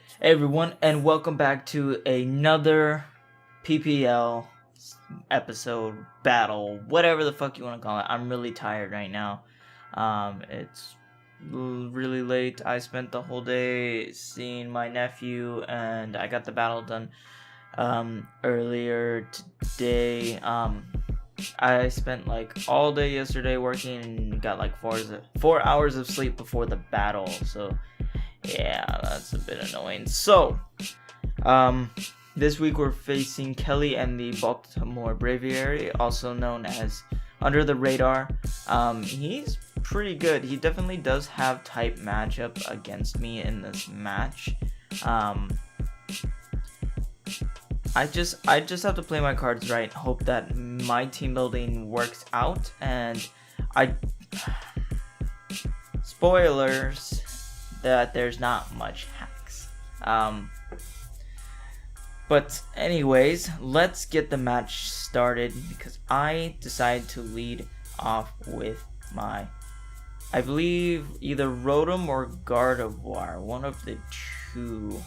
Hey everyone, and welcome back to another PPL episode, battle, whatever the fuck you want to call it. I'm really tired right now. It's really late. I spent the whole day seeing my nephew, and I got the battle done earlier today. I spent like all day yesterday working and got like 4 hours of sleep before the battle, so yeah, that's a bit annoying. So, this week we're facing Kelly and the Baltimore Braviarys, also known as Under the Radar. He's pretty good. He definitely does have type matchup against me in this match. I just have to play my cards right, hope that my team building works out, and spoilers that there's not much hacks. But anyways, let's get the match started because I decided to lead off with my, I believe, either Rotom or Gardevoir, one of the two.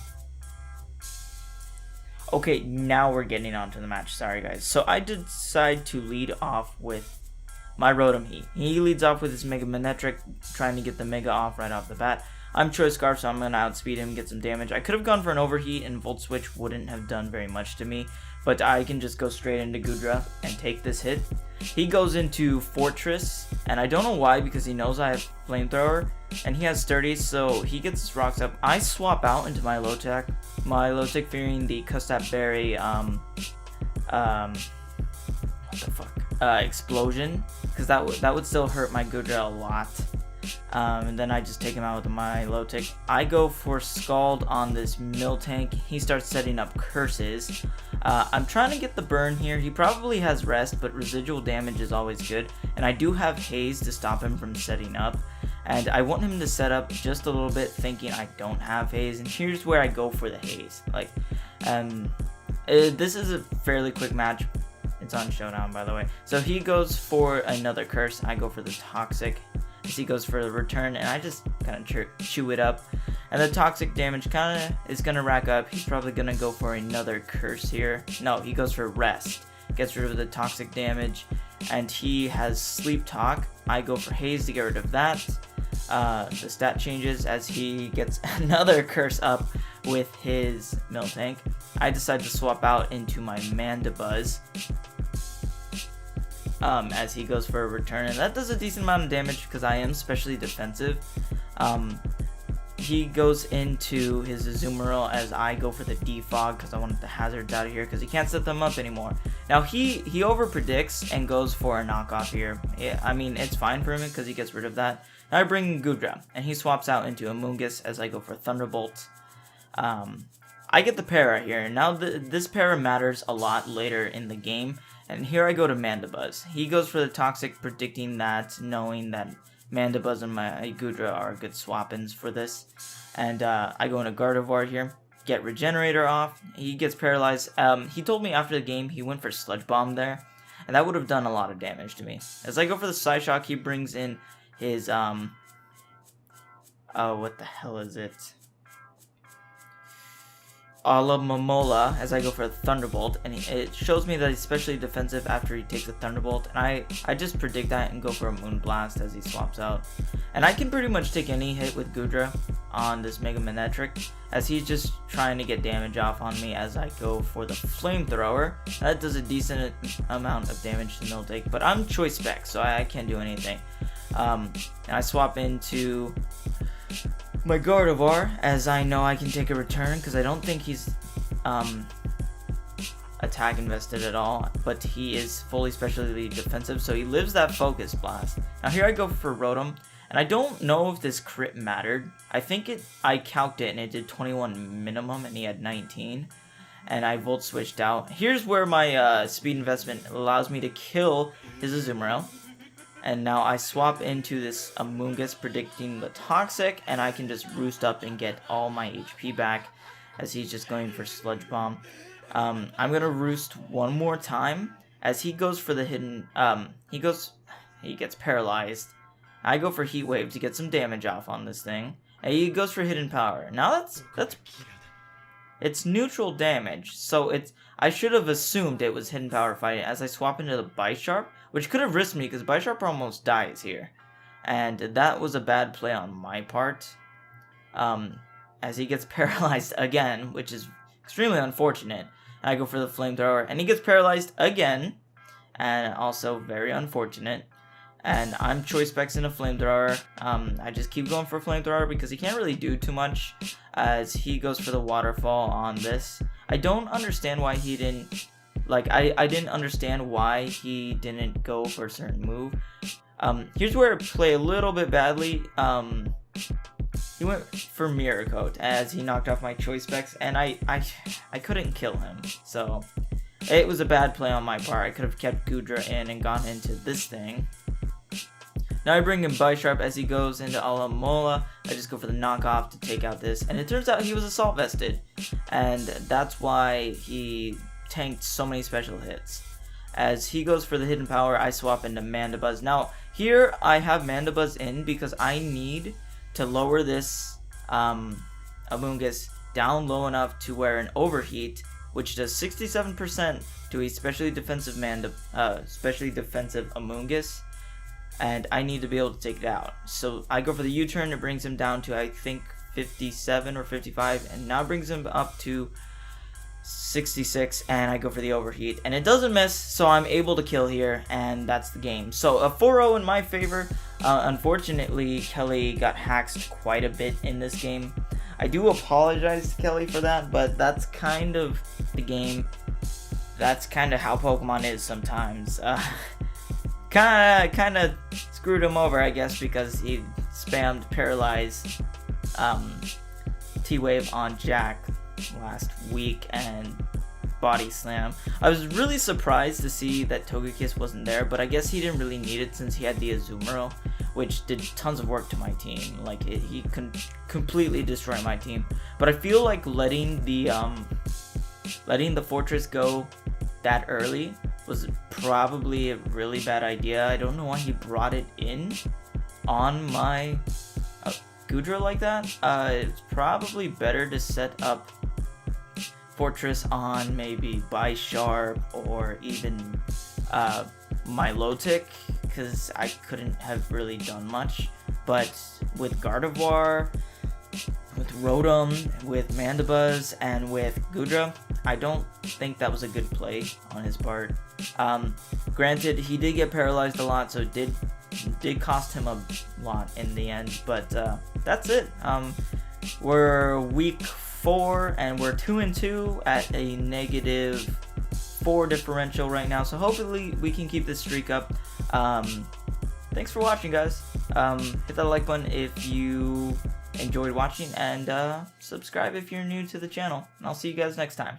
Okay, now we're getting on to the match. Sorry guys. So I decide to lead off with my Rotom. He leads off with his Mega Manectric, trying to get the Mega off right off the bat. I'm Choice Scarf, so I'm going to outspeed him, get some damage. I could have gone for an Overheat, and Volt Switch wouldn't have done very much to me, but I can just go straight into Goodra and take this hit. He goes into Fortress, and I don't know why, because he knows I have Flamethrower, and he has Sturdy, so he gets his rocks up. I swap out into my Low-Tech fearing the Custap Berry, what the fuck, Explosion, because that would still hurt my Goodra a lot. And then I just take him out with my low tick. I go for Scald on this Miltank. He starts setting up curses. I'm trying to get the burn here. He probably has rest, but residual damage is always good. And I do have haze to stop him from setting up. And I want him to set up just a little bit, thinking I don't have haze. And here's where I go for the haze. This is a fairly quick match. It's on Showdown, by the way. So he goes for another curse. I go for the Toxic. He goes for the return, and I just kind of chew it up, and the toxic damage kind of is gonna rack up. He's probably gonna go for another curse here. No, he goes for rest, gets rid of the toxic damage, and he has sleep talk. I go for haze to get rid of that. The stat changes as he gets another curse up with his Miltank. I decide to swap out into my Mandibuzz. As he goes for a return, and that does a decent amount of damage because I am specially defensive. He goes into his Azumarill as I go for the Defog because I want the hazards out of here because he can't set them up anymore. Now he over predicts and goes for a knockoff here. I mean, it's fine for him because he gets rid of that. Now I bring Goodra and he swaps out into Amoonguss as I go for Thunderbolt. I get the para here. Now this para matters a lot later in the game. And here I go to Mandibuzz. He goes for the Toxic, predicting that, knowing that Mandibuzz and my Goodra are good swap-ins for this. And I go into Gardevoir here, get Regenerator off. He gets paralyzed. He told me after the game he went for Sludge Bomb there, and that would have done a lot of damage to me. As I go for the Psyshock, he brings in his, what the hell is it? Momola as I go for a Thunderbolt, and it shows me that he's especially defensive after he takes a Thunderbolt, and I just predict that and go for a Moonblast as he swaps out. And I can pretty much take any hit with Goodra on this Mega Manectric as he's just trying to get damage off on me as I go for the Flamethrower. That does a decent amount of damage to Miltank, but I'm Choice Spec, so I can't do anything. And I swap into my Gardevoir, as I know I can take a return because I don't think he's attack invested at all, but he is fully specially defensive, so he lives that Focus Blast. Now here I go for Rotom, and I don't know if this crit mattered. I think I calced it and it did 21 minimum and he had 19, and I Volt switched out. Here's where my speed investment allows me to kill his Azumarill. And now I swap into this Amoonguss, predicting the Toxic, and I can just roost up and get all my HP back as he's just going for Sludge Bomb. I'm going to roost one more time as he goes for the hidden, he gets paralyzed. I go for Heat Wave to get some damage off on this thing, and he goes for Hidden Power. Now It's neutral damage, so I should have assumed it was hidden power fighting as I swap into the Bisharp, which could have risked me because Bisharp almost dies here. And that was a bad play on my part. As he gets paralyzed again, which is extremely unfortunate. And I go for the flamethrower, and he gets paralyzed again, and also very unfortunate. And I'm choice specs in a flamethrower. I just keep going for flamethrower because he can't really do too much as he goes for the waterfall on this. I don't understand why he didn't, like, I didn't understand why he didn't go for a certain move. Here's where it played a little bit badly. He went for Mirror Coat as he knocked off my choice specs, and I couldn't kill him. So it was a bad play on my part. I could have kept Goodra in and gone into this thing. Now I bring in Bisharp as he goes into Alamola. I just go for the knockoff to take out this, and it turns out he was Assault Vested, and that's why he tanked so many special hits. As he goes for the hidden power, I swap into Mandibuzz. Now here I have Mandibuzz in because I need to lower this Amoonguss down low enough to where an overheat, which does 67% to a specially defensive Amoonguss, and I need to be able to take it out. So I go for the U-turn. It brings him down to, I think, 57 or 55, and now brings him up to 66, and I go for the overheat, and it doesn't miss, so I'm able to kill here, and that's the game. So a 4-0 in my favor. Unfortunately, Kelly got hacked quite a bit in this game. I do apologize to Kelly for that, but that's kind of the game. That's kind of how Pokemon is sometimes. Kind of screwed him over, I guess, because he spammed Paralyze T-Wave on Jack last week and Body Slam. I was really surprised to see that Togekiss wasn't there, but I guess he didn't really need it since he had the Azumarill, which did tons of work to my team. Like, he completely destroyed my team. But I feel like letting the Fortress go that early was probably a really bad idea. I don't know why he brought it in on my Goodra like that. It's probably better to set up Fortress on maybe Bisharp or even my Lotic, because I couldn't have really done much. But with Gardevoir, with Rotom, with Mandibuzz, and with Goodra, I don't think that was a good play on his part. Granted, he did get paralyzed a lot, so it did cost him a lot in the end, but that's it. We're week 4 and we're 2-2 at a -4 differential right now, so hopefully we can keep this streak up. Thanks for watching, guys. Hit that like button if you enjoyed watching, and subscribe if you're new to the channel, and I'll see you guys next time.